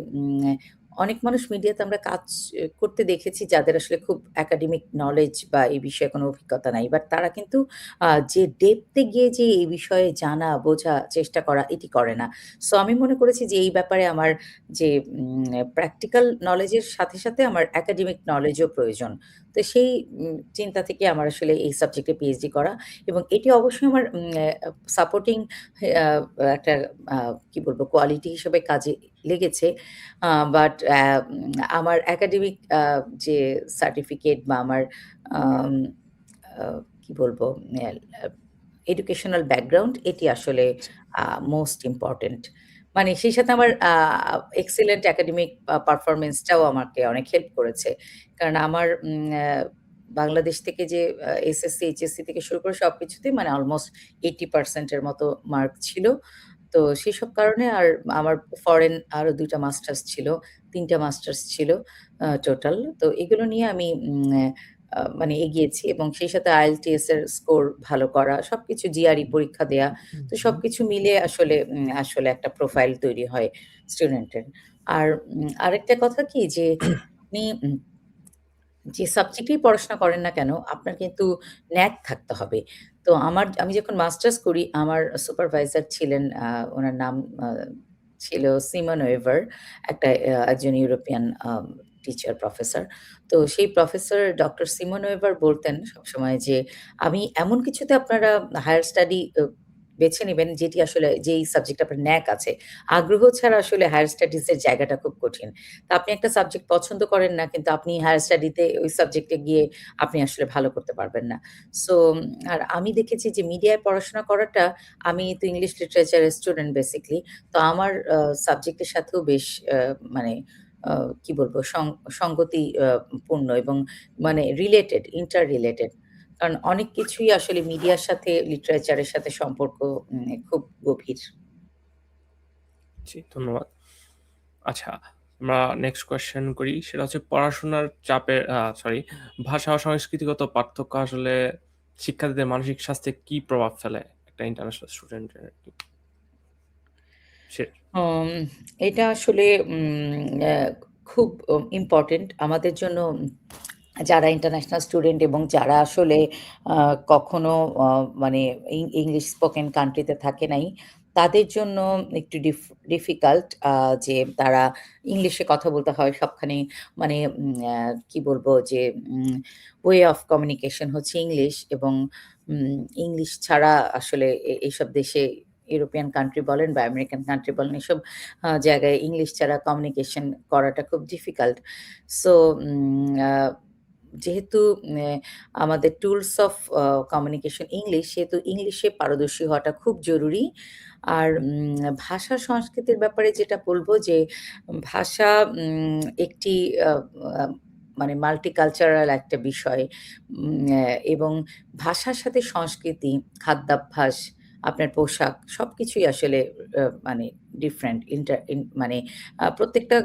অনেক মানুষ মিডিয়াতে আমরা কাজ করতে দেখেছি যাদের আসলে খুব একাডেমিক নলেজ বা এই বিষয়ে কোনো অভিজ্ঞতা নাই। বাট তারা কিন্তু যে ডেপথ এ গিয়ে যে এই বিষয়ে জানা, বোঝা, চেষ্টা করা এটি করে না। সো আমি মনে করেছি যে এই ব্যাপারে আমার যে প্র্যাকটিক্যাল নলেজ এর সাথে, সাথে আমার একাডেমিক নলেজ ও প্রয়োজন। তো সেই চিন্তা থেকে আমার আসলে এই সাবজেক্টে পিএইচডি করা এবং এটি অবশ্যই আমার সাপোর্টিং আ একটা আ কি বলব কোয়ালিটি হিসেবে কাজে লেগেছে। বাট আমার একাডেমিক যে সার্টিফিকেট বা আমার আম আ কি বলবো? এ আ এডুকেশনাল ব্যাকগ্রাউন্ড এটি আসলে জি, আ মোস্ট ইম্পোর্টেন্ট। মানে সেই সাথে আমার এক্সেলেন্ট একাডেমিক পারফরম্যান্স টাও আমাকে অনেক হেল্প করেছে। কারণ আমার বাংলাদেশ থেকে যে এসএসসি, এইচএসসি থেকে শুরু করে সবকিছুতেই মানে অলমোস্ট 80% এর মতো মার্ক ছিল। তো সেসব কারণে আর আমার ফরেন আরো ২ টা মাস্টার্স ছিল, ৩ টা মাস্টার্স ছিল টোটাল। তো এগুলো নিয়ে আমি মানে এগিয়েছি এবং সেই সাথে IELTS এর স্কোর ভালো করা, সবকিছু জিআরই পরীক্ষা দেয়া। তো সবকিছু মিলিয়ে আসলে আসলে একটা প্রোফাইল তৈরি হয় স্টুডেন্টের। আর আরেকটা কথা কি যে আপনি যে সাবজেক্টেই পড়াশোনা করেন না কেন, আপনার কিন্তু ন্যাক থাকতে হবে। তো আমি যখন মাস্টার্স করি, আমার সুপারভাইজার ছিলেন উনার নাম আ ছিল সিমন ওয়েভার, একজন ইউরোপিয়ান টিচার, প্রফেসর। তো সেই প্রফেসর ডক্টর সিমন ওয়েভার বলতেন সবসময় যে, "আমি এমন কিছুতে আপনারা হায়ার স্টাডি বেছে নিবেন যেটি আসলে যেই সাবজেক্টে আপনার ন্যাক আছে। আগ্রহ ছাড়া আসলে হায়ার স্টাডিজ এর জায়গাটা খুব কঠিন।" তো আপনি একটা সাবজেক্ট পছন্দ করেন না, কিন্তু আপনি হায়ার স্টাডিতে ওই সাবজেক্টে গিয়ে আপনি আসলে ভালো করতে পারবেন না। সো আর আমি দেখেছি যে মিডিয়ায় পড়াশোনা করাটা আমি তো ইংলিশ লিটারেচারের স্টুডেন্ট বেসিক্যালি। তো আমার সাবজেক্টের সাথেও বেশ মানে আ কি বলবো সঙ্গতি পূর্ণ এবং মানে ইন্টার রিলেটেড। কারণ অনেক কিছুই আসলে মিডিয়ার সাথে লিটারেচারের সাথে সম্পর্ক খুব গভীর। জি, ধন্যবাদ। আচ্ছা, আমরা নেক্সট কোয়েশ্চেন করি। সেটা হচ্ছে পড়াশোনার চাপের সরি, ভাষা ও সংস্কৃতিগত পার্থক্য আসলে শিক্ষার্থীদের মানসিক স্বাস্থ্যে কি প্রভাব ফেলে? একটা ইন্টারন্যাশনাল স্টুডেন্টের আরকি। সে উম এটা আসলে খুব ইম্পোর্টেন্ট আমাদের জন্য যারা ইন্টারন্যাশনাল স্টুডেন্ট এবং যারা আসলে আ কখনো আ মানে ইংলিশ স্পোকেন কান্ট্রি তে থাকে নাই, তাদের জন্য একটু ডিফিকাল্ট যে তারা ইংলিশে কথা বলতে হয় সবখানে মানে কি বলবো যে ওয়ে অফ কমিউনিকেশন হচ্ছে ইংলিশ এবং ইংলিশ ছাড়া আসলে এইসব দেশে ইউরোপিয়ান কান্ট্রি বলেন বা আমেরিকান কান্ট্রি বলেন এসব জায়গায় ইংলিশ ছাড়া কমিউনিকেশন করাটা খুব ডিফিকাল্ট। সো যেহেতু আমাদের টুলস অফ কমিউনিকেশন ইংলিশ, সেহেতু ইংলিশে পারদর্শী হওয়াটা খুব জরুরি। আর ভাষা সংস্কৃতির ব্যাপারে যেটা বলব যে ভাষা একটি আ আ মানে মাল্টিকালচারাল একটা বিষয়। এবং ভাষার সাথে সংস্কৃতি, খাদ্যাভ্যাস, আপনার পোশাক সবকিছুই আসলে মানে ডিফারেন্ট মানে প্রত্যেকটা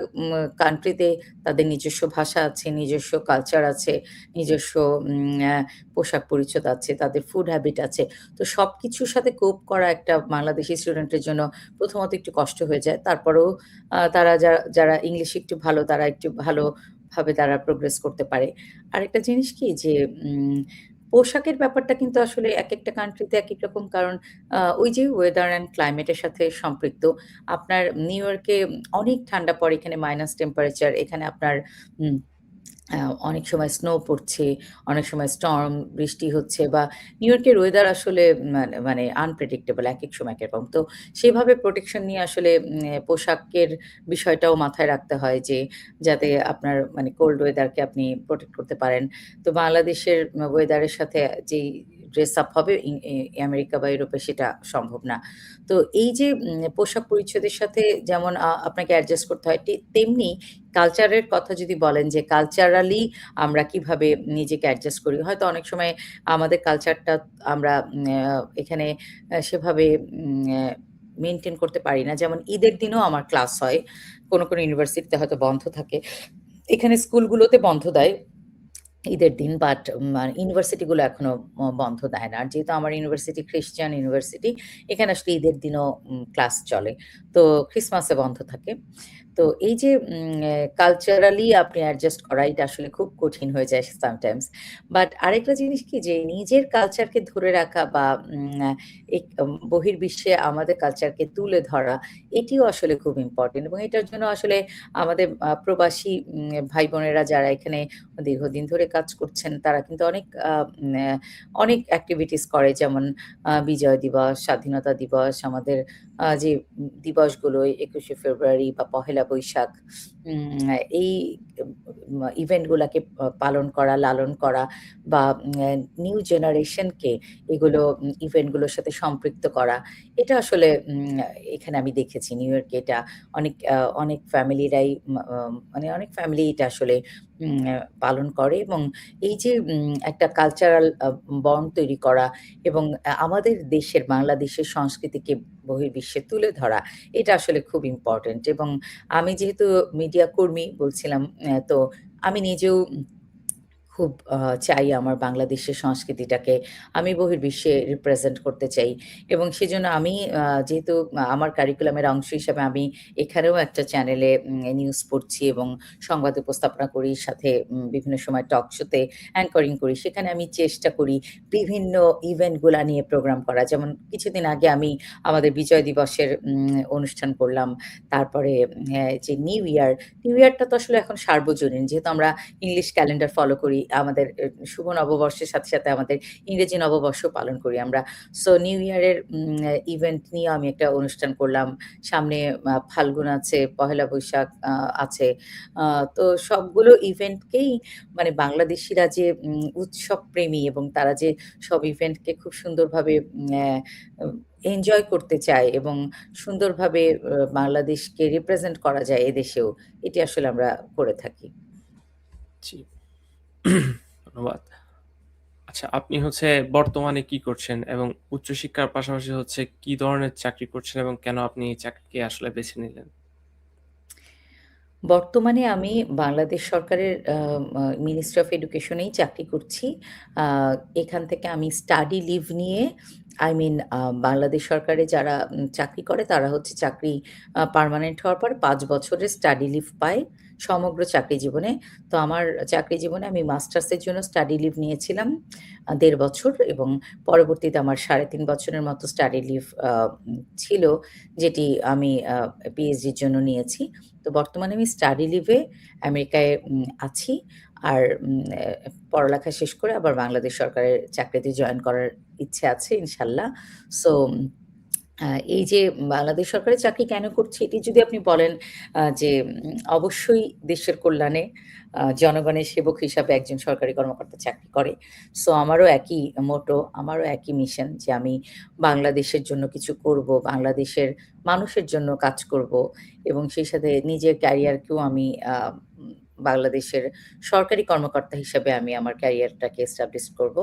কান্ট্রিতে তাদের নিজস্ব ভাষা আছে, নিজস্ব কালচার আছে, নিজস্ব উম আ পোশাক-পরিচ্ছদ আছে, তাদের ফুড হ্যাবিট আছে। তো সবকিছুর সাথে কোপ করা একটা বাংলাদেশি স্টুডেন্টের জন্য প্রথমত একটু কষ্ট হয়ে যায়। তারপরেও তারা যারা ইংলিশে একটু ভালো, তারা একটু ভালোভাবে তারা প্রোগ্রেস করতে পারে। আরেকটা জিনিস কি যে পোশাকের ব্যাপারটা কিন্তু আসলে একেকটা কান্ট্রিতে একেক রকম। কারণ ওই যে ওয়েদার অ্যান্ড ক্লাইমেট এর সাথে সম্পৃক্ত। আপনার নিউ ইয়র্কে অনেক ঠান্ডা পড়ে, এখানে মাইনাস টেম্পারেচার। এখানে আপনার উম আ অনেক সময় স্নো পড়ছে, অনেক সময় স্টর্ম, বৃষ্টি হচ্ছে বা নিউ ইয়র্কের ওয়েদার আসলে মানে আনপ্রেডিক্টেবল একেক সময় একেক রকম। তো সেভাবে প্রোটেকশন নিয়ে আসলে পোশাকের বিষয়টাও মাথায় রাখতে হয় যে যাতে আপনার মানে কোল্ড ওয়েদারকে আপনি প্রোটেক্ট করতে পারেন। তো বাংলাদেশের ওয়েদারের সাথে যেই ড্রেস আপ হবে আমেরিকা বা ইউরোপে সেটা সম্ভব না। তো এই যে পোশাক পরিচ্ছদের সাথে যেমন আপনাকে অ্যাডজাস্ট করতে হয় তেমনি কালচারের কথা যদি বলেন যে কালচারালি আমরা কিভাবে নিজেকে অ্যাডজাস্ট করি। হয়তো অনেক সময় আমাদের কালচারটা আমরা এখানে সেভাবে উম অ্যা মেইনটেইন করতে পারি না। যেমন ঈদের দিনেও আমার ক্লাস হয়। কোনো ইউনিভার্সিটিতে হয়তো বন্ধ থাকে। এখানে স্কুলগুলোতে বন্ধ দেয়। ঈদের দিন বাট ইউনিভার্সিটিগুলো এখনো বন্ধ দেয় না। আর যেহেতু আমার ইউনিভার্সিটি খ্রিস্টান ইউনিভার্সিটি, এখানে আসলে ঈদের দিনও ক্লাস চলে। তো ক্রিসমাসে বন্ধ থাকে। তো এই যে কালচারালি আপনি অ্যাডজাস্ট করা এটা আসলে খুব কঠিন হয়ে যায় সামটাইমস। বাট আরেকটা জিনিস কি যে নিজের কালচারকে ধরে রাখা বা উম আ এক বহির্বিশ্বে আমাদের কালচারকে তুলে ধরা, এটিও আসলে খুব ইম্পোর্টেন্ট এবং এটার জন্য আসলে আমাদের প্রবাসী ভাই-বোনেরা যারা এখানে দীর্ঘদিন ধরে কাজ করছেন তারা কিন্তু অনেক অনেক এক্টিভিটিস করে যেমন বিজয় দিবস, স্বাধীনতা দিবস, আমাদের যে দিবসগুলো ২১শে ফেব্রুয়ারি বা পহেলা বৈশাখ এই ইভেন্ট গুলাকে পালন করা, লালন করা বা নিউ জেনারেশনকে এগুলো ইভেন্ট গুলোর সাথে সম্পৃক্ত করা। এটা আসলে এখানে আমি দেখেছি নিউ ইয়র্কে এটা অনেক ফ্যামিলিরাই মানে অনেক ফ্যামিলি এটা আসলে পালন করে এবং এই যে একটা কালচারাল বন্ড তৈরি করা এবং আমাদের দেশের বাংলাদেশের সংস্কৃতিকে বহির্বিশ্বে তুলে ধরা, এটা আসলে খুব ইম্পোর্টেন্ট এবং আমি যেহেতু মিডিয়া কর্মী বলছিলাম, তো আমি নিজেও খুব চাই আমার বাংলাদেশের সংস্কৃতিটাকে আমি বহির্বিশ্বে রিপ্রেজেন্ট করতে চাই এবং সেজন্য আমি যেহেতু আমার কারিকুলামের অংশ হিসাবে আমি এখানেও একটা চ্যানেলে নিউজ পড়ছি এবং সংবাদ উপস্থাপনা করি। সাথে বিভিন্ন সময় টক শোতে অ্যাঙ্করিং করি। সেখানে আমি চেষ্টা করি বিভিন্ন ইভেন্টগুলা নিয়ে প্রোগ্রাম করা। যেমন কিছুদিন আগে আমি আমাদের বিজয় দিবসের অনুষ্ঠান করলাম। তারপরে যে নিউ ইয়ারটা তো আসলে এখন সার্বজনীন। যেহেতু আমরা ইংলিশ ক্যালেন্ডার ফলো করি। আমাদের শুভ নববর্ষের সাথে আমাদের ইংরেজি নববর্ষ পালন করি আমরা। সো নিউ ইয়ারের ইভেন্ট নিয়ে আমি একটা অনুষ্ঠান করলাম। সামনে ফাল্গুন আছে, পহেলা বৈশাখ আছে। আ তো সবগুলো ইভেন্টকেই মানে বাংলাদেশীরা যে উৎসবপ্রেমী এবং তারা যে সব ইভেন্টকে খুব সুন্দরভাবে এনজয় করতে চায় এবং সুন্দরভাবে বাংলাদেশকে রিপ্রেজেন্ট করা যায় এদেশেও। এটি আসলে আমরা করে থাকি। জি। ধন্যবাদ। আচ্ছা, আপনি হচ্ছে বর্তমানে কি করছেন? এবং উচ্চশিক্ষার পাশাপাশি হচ্ছে কি ধরনের চাকরি করছেন এবং কেন আপনি এই চাকরিকে আসলে বেছে নিলেন? বর্তমানে আমি বাংলাদেশ সরকারের মিনিস্ট্রি অফ এডুকেশনেই চাকরি করছি। আ এখান থেকে আমি স্টাডি লিভ নিয়ে আই মিন বাংলাদেশ সরকারে যারা চাকরি করে তারা হচ্ছে চাকরি পার্মানেন্ট হওয়ার পর ৫ বছরের স্টাডি লিভ পায়। সমগ্র চাকরি জীবনে। তো আমার চাকরি জীবনে আমি মাস্টার্সের জন্য স্টাডি লিভ নিয়েছিলাম ১.৫ বছর এবং পরবর্তীতে আমার ৩.৫ বছরের মতো স্টাডি লিভ ছিল, যেটি আমি পিএইচডির জন্য নিয়েছি। তো বর্তমানে আমি স্টাডি লিভে আমেরিকায় আছি। আর পড়ালেখা শেষ করে আবার বাংলাদেশ সরকারের চাকরিতে জয়েন করার ইচ্ছে আছে ইনশাল্লাহ। সো আ এই যে বাংলাদেশ সরকারের চাকরি কেন করছি এটি যদি আপনি বলেন যে অবশ্যই দেশের কল্যাণে জনগণের সেবক হিসাবে একজন সরকারি কর্মকর্তা চাকরি করে। সো আমারও একই মোটো, আমারও একই মিশন যে আমি বাংলাদেশের জন্য কিছু করব, বাংলাদেশের মানুষের জন্য কাজ করব এবং সেই সাথে নিজের ক্যারিয়ারকেও আমি উম বাংলাদেশের সরকারি কর্মকর্তা হিসাবে আমি আমার ক্যারিয়ারটাকে এস্টাবলিশ করব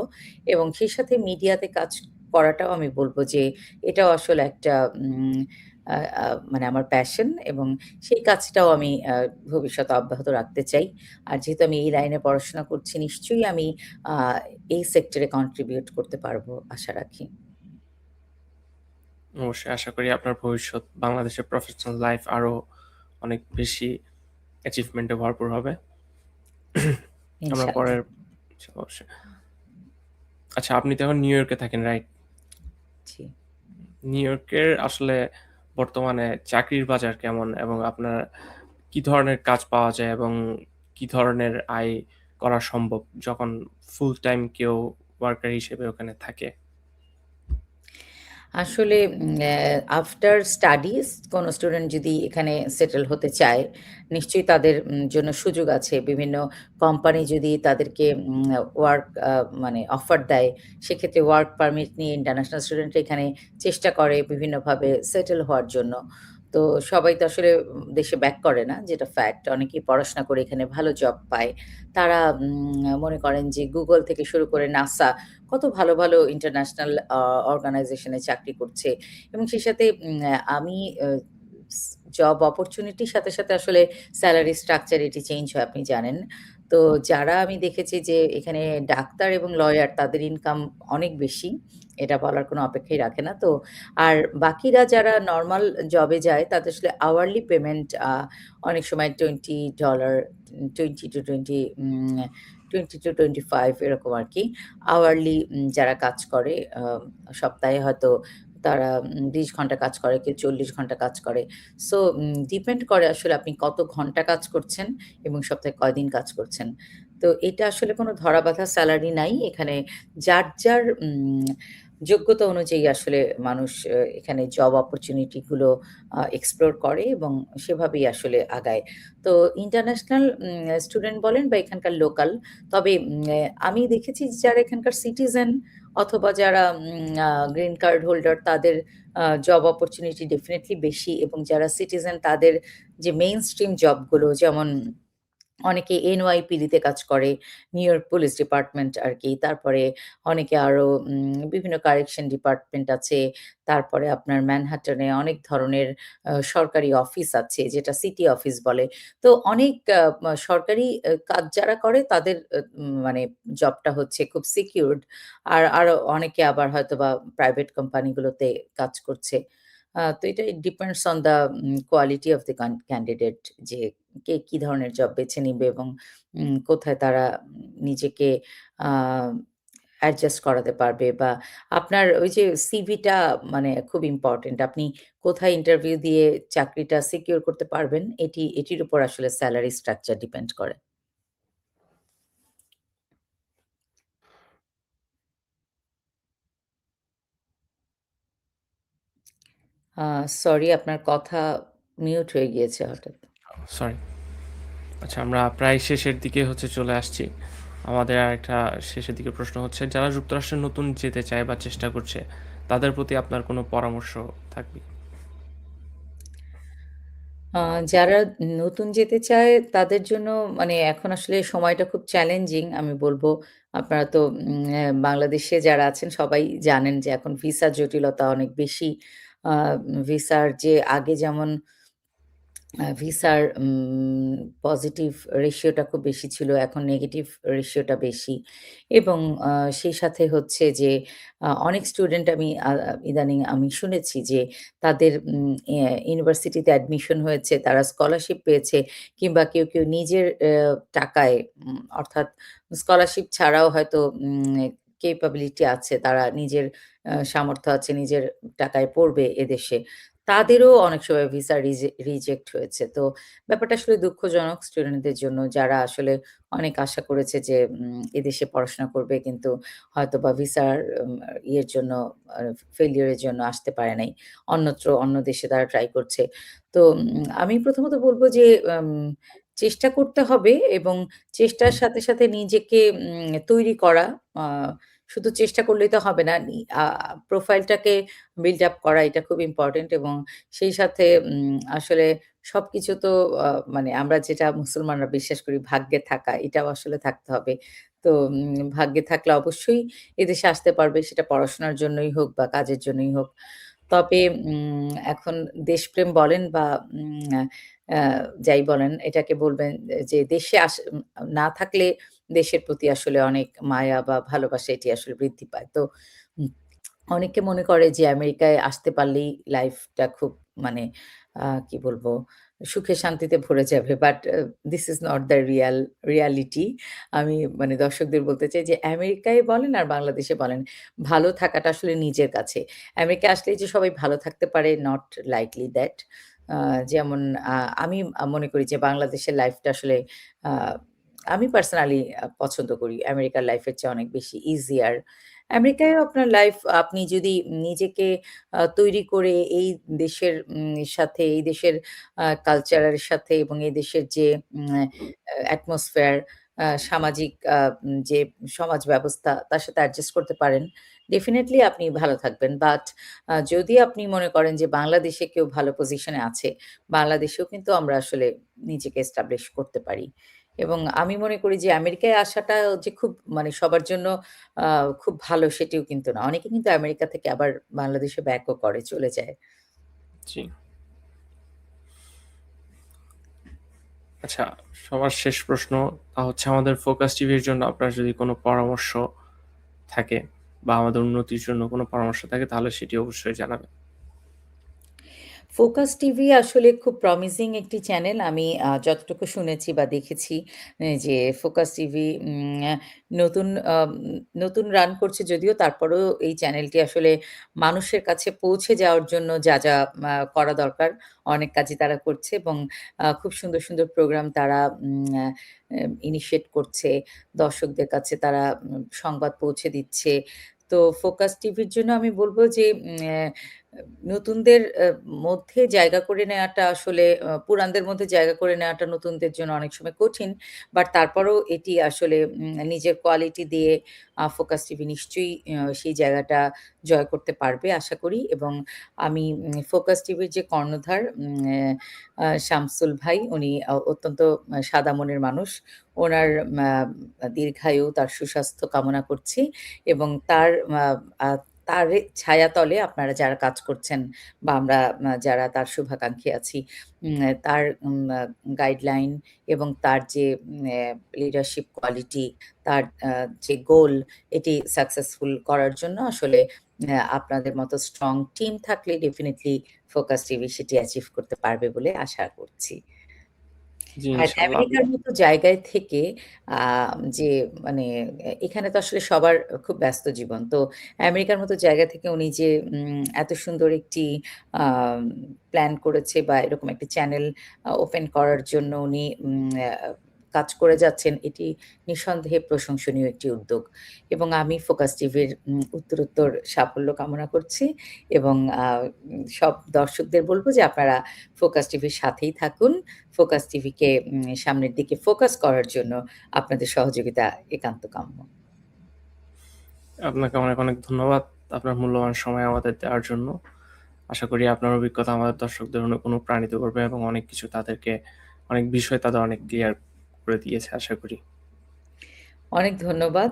এবং সেই সাথে মিডিয়াতে কাজ করাটাও আমি বলব যে এটাও আসলে একটা উম আ আ মানে আমার প্যাশন এবং সেই কাজটাও আমি ভবিষ্যতে অব্যাহত রাখতে চাই। আর যেহেতু আমি এই লাইনে পড়াশোনা করছি, নিশ্চয়ই আমি আ এই সেক্টরে কন্ট্রিবিউট করতে পারবো আশা রাখি। অবশ্যই আশা করি আপনার ভবিষ্যৎ বাংলাদেশের প্রফেশনাল লাইফ আরো অনেক বেশি অ্যাচিভমেন্টে ভরপুর হবে। আমরা ইনশাআল্লাহ। পরের অবশ্যই। আচ্ছা, আপনি তো এখন নিউ ইয়র্কে থাকেন, রাইট? জি। নিউ ইয়র্কের আসলে বর্তমানে চাকরির বাজার কেমন এবং আপনার কি ধরনের কাজ পাওয়া যায় এবং কি ধরনের আয় করা সম্ভব যখন ফুল টাইম কেউ ওয়ার্কার হিসেবে ওখানে থাকে? আসলে আফটার স্টাডিজ কোনো স্টুডেন্ট যদি এখানে সেটেল হতে চায়, নিশ্চয়ই তাদের জন্য সুযোগ আছে। বিভিন্ন কোম্পানি যদি তাদেরকে ওয়ার্ক মানে অফার দেয়, সেক্ষেত্রে ওয়ার্ক পারমিট নিয়ে ইন্টারন্যাশনাল স্টুডেন্টরা এখানে চেষ্টা করে বিভিন্নভাবে সেটেল হওয়ার জন্য। তো সবাই তো আসলে দেশে ব্যাক করে না, যেটা ফ্যাক্ট। অনেকেই পড়াশোনা করে এখানে ভালো জব পায়। তারা মনে করেন যে Google থেকে শুরু করে NASA কত ভালো, ভালো ইন্টারন্যাশনাল অর্গানাইজেশন এ চাকরি করছে এবং সেই সাথে আমি আ স জব অপরচুনিটির সাথে, সাথে আসলে সেলারি স্ট্রাকচার এটি চেঞ্জ হয় আপনি জানেন। তো যারা আমি দেখেছি যে এখানে ডাক্তার এবং লয়ার তাদের ইনকাম অনেক বেশি। এটা বলার কোনো অপেক্ষাই রাখে না। তো আর বাকিরা যারা নরমাল জবে যায় তাদের আসলে আওয়ারলি পেমেন্ট অনেক সময় $20 20 to 20 20 to 25 এরকম আরকি। আওয়ারলি যারা কাজ করে সপ্তাহে হয়তো তারা ২০ ঘন্টা কাজ করে, কেউ ৪০ ঘন্টা কাজ করে। সো ডিপেন্ড করে আসলে আপনি কত ঘন্টা কাজ করছেন এবং সপ্তাহে কয়দিন কাজ করছেন। তো এটা আসলে কোনো ধরাবাঁধা সেলারি নাই। এখানে যার, যার যোগ্যতা অনুযায়ী আসলে মানুষ এখানে জব অপরচুনিটি গুলো এক্সপ্লোর করে এবং সেভাবেই আসলে আগায়। তো ইন্টারন্যাশনাল স্টুডেন্ট বলেন বা এখানকার লোকাল, তবে আমি দেখেছি যে যারা এখানকার সিটিজেন অথবা যারা গ্রিন কার্ড হোল্ডার তাদের জব অপরচুনিটি ডেফিনিটলি বেশি এবং যারা সিটিজেন তাদের যে মেইনস্ট্রিম জবগুলো যেমন অনেকে এনওয়াইপিডি কাজ করে, নিউ ইয়র্ক পুলিশ ডিপার্টমেন্ট আরকি। তারপরে অনেকে আরো বিভিন্ন কারেকশন ডিপার্টমেন্ট আছে। তারপরে আপনার ম্যানহাটনে অনেক ধরনের সরকারি অফিস আছে যেটা সিটি অফিস বলে। তো অনেক সরকারি কাজ যারা করে তাদের মানে জবটা হচ্ছে খুব সিকিউরড। আর আরো অনেকে আবার হয়তোবা প্রাইভেট কোম্পানিগুলোতে কাজ করছে। তো এটা depends on the quality of the candidate যে কে কি ধরনের জব বেছে নিবে এবং কোথায় তারা নিজেকে আ অ্যাডজাস্ট করাতে পারবে বা আপনার ওই যে সিভিটা মানে খুব ইম্পোর্টেন্ট। আপনি কোথায় ইন্টারভিউ দিয়ে চাকরিটা সিকিউর করতে পারবেন এটির উপর আসলে সেলারি স্ট্রাকচার ডিপেন্ড করে। আ সরি আপনার কথা মিউট হয়ে গিয়েছে হঠাৎ। সরি। আচ্ছা, আমরা প্রায় শেষের দিকে চলে আসছি। আমাদের আরেকটা শেষের দিকে প্রশ্ন হচ্ছে, যারা যুক্তরাষ্ট্রে নতুন যেতে চায় বা চেষ্টা করছে, তাদের প্রতি আপনার কোনো পরামর্শ থাকবে? আ যারা নতুন যেতে চায় তাদের জন্য মানে এখন আসলে সময়টা খুব চ্যালেঞ্জিং আমি বলব। আপনারা তো বাংলাদেশে যারা আছেন সবাই জানেন যে এখন ভিসার জটিলতা অনেক বেশি। আ ভিসার যে আগে যেমন ভিসার পজিটিভ রেশিওটা খুব বেশি ছিল। এখন নেগেটিভ রেশিওটা বেশি। এবং সেই সাথে হচ্ছে যে অনেক স্টুডেন্ট আমি ইদানিং আমি শুনেছি যে তাদের ইউনিভার্সিটিতে অ্যাডমিশন হয়েছে, তারা স্কলারশিপ পেয়েছে কিংবা কেউ নিজের টাকায় অর্থাৎ স্কলারশিপ ছাড়াও হয়তো ক্যাপাবিলিটি আছে, তারা নিজের সামর্থ্য আছে, নিজের টাকায় পড়বে এদেশে। তাদেরও অনেক সময় ভিসা রিজেক্ট হয়েছে। তো ব্যাপারটা আসলে দুঃখজনক স্টুডেন্টদের জন্য যারা আসলে অনেক আশা করেছে যে এদেশে পড়াশোনা করবে কিন্তু হয়তোবা ভিসার ইয়ের জন্য আ ফেইলিউর এর জন্য আসতে পারে নাই। অন্যত্র অন্য দেশে তারা ট্রাই করছে। তো আমি প্রথমত বলব যে আম চেষ্টা করতে হবে এবং চেষ্টার সাথে নিজেকে তৈরি করা। আ শুধু চেষ্টা করলেই তো হবে না। প্রোফাইলটাকে বিল্ড আপ করা এটা খুব ইম্পোর্টেন্ট এবং সেই সাথে আসলে সবকিছু তো মানে আমরা যেটা মুসলমানরা বিশ্বাস করি ভাগ্যে থাকা, এটাও আসলে থাকতে হবে। তো ভাগ্যে থাকলে অবশ্যই এদেশে আসতে পারবে সেটা পড়াশোনার জন্যই হোক বা কাজের জন্যই হোক। তবে এখন দেশপ্রেম বলেন বা উম আ যাই বলেন এটাকে বলবেন যে দেশে না থাকলে দেশের প্রতি আসলে অনেক মায়া বা ভালোবাসা এটি আসলে বৃদ্ধি পায়। তো উম অনেকে মনে করে যে আমেরিকায় আসতে পারলেই লাইফটা খুব মানে কি বলবো? সুখে শান্তিতে ভরে যাবে। But this is not the reality. আমি মানে দর্শকদের বলতে চাই যে আমেরিকায় বলেন আর বাংলাদেশে বলেন, ভালো থাকাটা আসলে নিজের কাছে। আমেরিকায় আসলেই যে সবাই ভালো থাকতে পারে নট লাইকলি দ্যাট। আ যেমন আমি মনে করি যে বাংলাদেশের লাইফটা আসলে আ আমি পার্সোনালি পছন্দ করি। আমেরিকার লাইফের চেয়ে অনেক বেশি ইজিয়ার। আমেরিকায়ও আপনার লাইফ আপনি যদি নিজেকে তৈরি করে এই দেশের সাথে এই দেশের কালচারের সাথে এবং এই দেশের যে অ্যাটমসফিয়ার সামাজিক যে সমাজ ব্যবস্থা তার সাথে অ্যাডজাস্ট করতে পারেন, ডেফিনিটলি আপনি ভালো থাকবেন। বাট যদি আপনি মনে করেন যে বাংলাদেশে কেউ ভালো পজিশনে আছে, বাংলাদেশেও কিন্তু আমরা আসলে নিজেকে এস্টাবলিশ করতে পারি। এবং আমি মনে করি যে আমেরিকায় আসাটা যে খুব মানে সবার জন্য আ খুব ভালো সেটিও কিন্তু না। অনেকে কিন্তু আমেরিকা থেকে আবার বাংলাদেশে ব্যাকও করে, চলে যায়। জি। আচ্ছা, সবার শেষ প্রশ্ন তা হচ্ছে আমাদের ফোকাস টিভির জন্য আপনার যদি কোনো পরামর্শ থাকে বা আমাদের উন্নতির জন্য কোনো পরামর্শ থাকে তাহলে সেটি অবশ্যই জানাবেন। ফোকাস টিভি আসলে খুব প্রমিজিং একটি চ্যানেল। আমি যতটুকু শুনেছি বা দেখেছি যে ফোকাস টিভি নতুন নতুন রান করছে যদিও তারপরেও এই চ্যানেলটি আসলে মানুষের কাছে পৌঁছে যাওয়ার জন্য যা করা দরকার অনেক কাজই তারা করছে এবং খুব সুন্দর প্রোগ্রাম তারা ইনিশিয়েট করছে। দর্শকদের কাছে তারা সংবাদ পৌঁছে দিচ্ছে। তো ফোকাস টিভির জন্য আমি বলব যে নতুনদের মধ্যে জায়গা করে নেওয়াটা আসলে পুরানদের মধ্যে জায়গা করে নেওয়াটা নতুনদের জন্য অনেক সময় কঠিন। বাট তারপরেও এটি আসলে নিজের কোয়ালিটি দিয়ে ফোকাস টিভি নিশ্চয়ই সেই জায়গাটা জয় করতে পারবে আশা করি এবং আমি ফোকাস টিভির যে কর্ণধার শামসুল ভাই উনি অত্যন্ত সাদা মনের মানুষ। উনার দীর্ঘায়ু, তার সুস্বাস্থ্য কামনা করছি এবং তার আ আ তার ছায়াতলে আপনারা যারা কাজ করছেন বা আমরা যারা তার শুভাকাঙ্ক্ষী আছি, তার গাইডলাইন এবং তার যে লিডারশিপ কোয়ালিটি, তার যে গোল এটি সাকসেসফুল করার জন্য আসলে আপনাদের মতো স্ট্রং টিম থাকলে ডেফিনিটলি ফোকাস টিভি সেটি অ্যাচিভ করতে পারবে বলে আশা করছি। জি, আর ইনশাআল্লাহ। আমেরিকার মতো জায়গায় থেকে আ যে মানে এখানে তো আসলে সবার খুব ব্যস্ত জীবন। তো আমেরিকার মতো জায়গা থেকে উনি যে এত সুন্দর একটি আম প্ল্যান করেছে বা এরকম একটি চ্যানেল ওপেন করার জন্য উনি কাজ করে যাচ্ছেন, এটি নিঃসন্দেহে প্রশংসনীয় একটি উদ্যোগ। এবং আমি ফোকাস টিভির উত্তরোত্তর সাফল্য কামনা করছি এবং আ সব দর্শকদের বলব যে আপনারা ফোকাস টিভির সাথেই থাকুন। ফোকাস টিভিকে সামনের দিকে ফোকাস করার জন্য আপনাদের সহযোগিতা একান্ত কাম্য। আপনাকে অনেক ধন্যবাদ আপনার মূল্যবান সময় আমাদের দেওয়ার জন্য। আশা করি আপনার অভিজ্ঞতা আমাদের দর্শকদের অনেক অনুপ্রাণিত করবে এবং অনেক কিছু তাদেরকে অনেক বিষয় তাদের অনেক ক্লিয়ার করে দিয়েছে আশা করি। অনেক ধন্যবাদ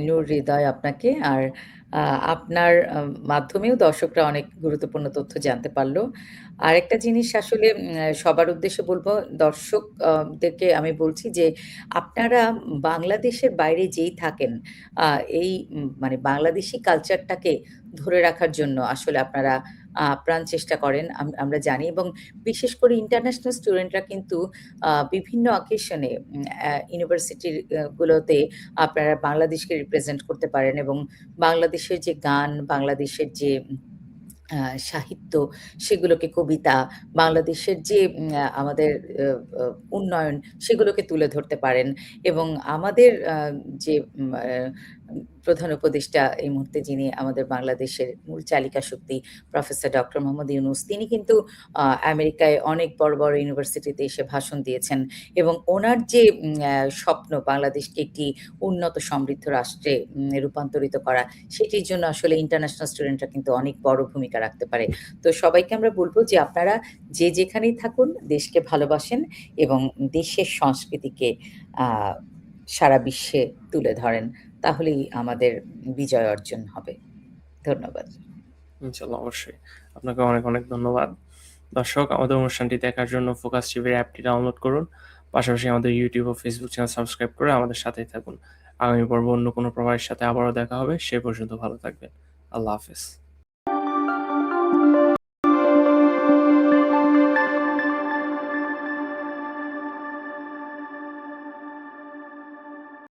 নূর হৃদয় আপনাকে। আর আপনার মাধ্যমেও দর্শকরা অনেক গুরুত্বপূর্ণ তথ্য জানতে পারল। আরেকটা জিনিস আসলে সবার উদ্দেশ্যে বলব, দর্শক দেরকে আমি বলছি যে, আপনারা বাংলাদেশের বাইরে যেই থাকেন, আ এই মানে বাংলাদেশী কালচারটাকে ধরে রাখার জন্য আসলে আপনারা আপ্রাণ চেষ্টা করেন। আমরা জানি, এবং বিশেষ করে ইন্টারন্যাশনাল স্টুডেন্টরা কিন্তু বিভিন্ন অকেশনে ইউনিভার্সিটির গুলোতে আপনারা বাংলাদেশকে রিপ্রেজেন্ট করতে পারেন, এবং বাংলাদেশের যে গান, বাংলাদেশের যে আ সাহিত্য, সেগুলোকে, কবিতা, বাংলাদেশের যে আমাদের আ আ উন্নয়ন, সেগুলোকে তুলে ধরতে পারেন, এবং আমাদের যে প্রধান উপদেষ্টা এই মুহূর্তে, যিনি আমাদের বাংলাদেশের মূল চালিকা শক্তি, প্রফেসর ডক্টর মোহাম্মদ ইউনুস, তিনি কিন্তু আমেরিকায় অনেক বড়, বড় ইউনিভার্সিটিতে এসে ভাষণ দিয়েছেন, এবং ওনার যে স্বপ্ন বাংলাদেশকে একটি উন্নত সমৃদ্ধ রাষ্ট্রে রূপান্তরিত করা, সেটির জন্য আসলে ইন্টারন্যাশনাল স্টুডেন্টরা কিন্তু অনেক বড় ভূমিকা রাখতে পারে। তো সবাইকে আমরা বলব যে, আপনারা যে যেখানেই থাকুন, দেশকে ভালোবাসেন এবং দেশের সংস্কৃতিকে আ সারা বিশ্বে তুলে ধরেন। তাহলেই আমাদের বিজয় অর্জন হবে। ধন্যবাদ। ইনশাআল্লাহ, অবশ্যই। আপনাকে অনেক, অনেক ধন্যবাদ। দর্শক, আমাদের অনুষ্ঠানটি দেখার জন্য ফোকাস টিভির অ্যাপটি ডাউনলোড করুন। পাশাপাশি আমাদের ইউটিউব ও ফেসবুক চ্যানেল সাবস্ক্রাইব করে আমাদের সাথেই থাকুন। আগামী পর্বে অন্য কোনো প্রবাহের সাথে আবারও দেখা হবে। সে পর্যন্ত ভালো থাকবেন। আল্লাহ হাফেজ।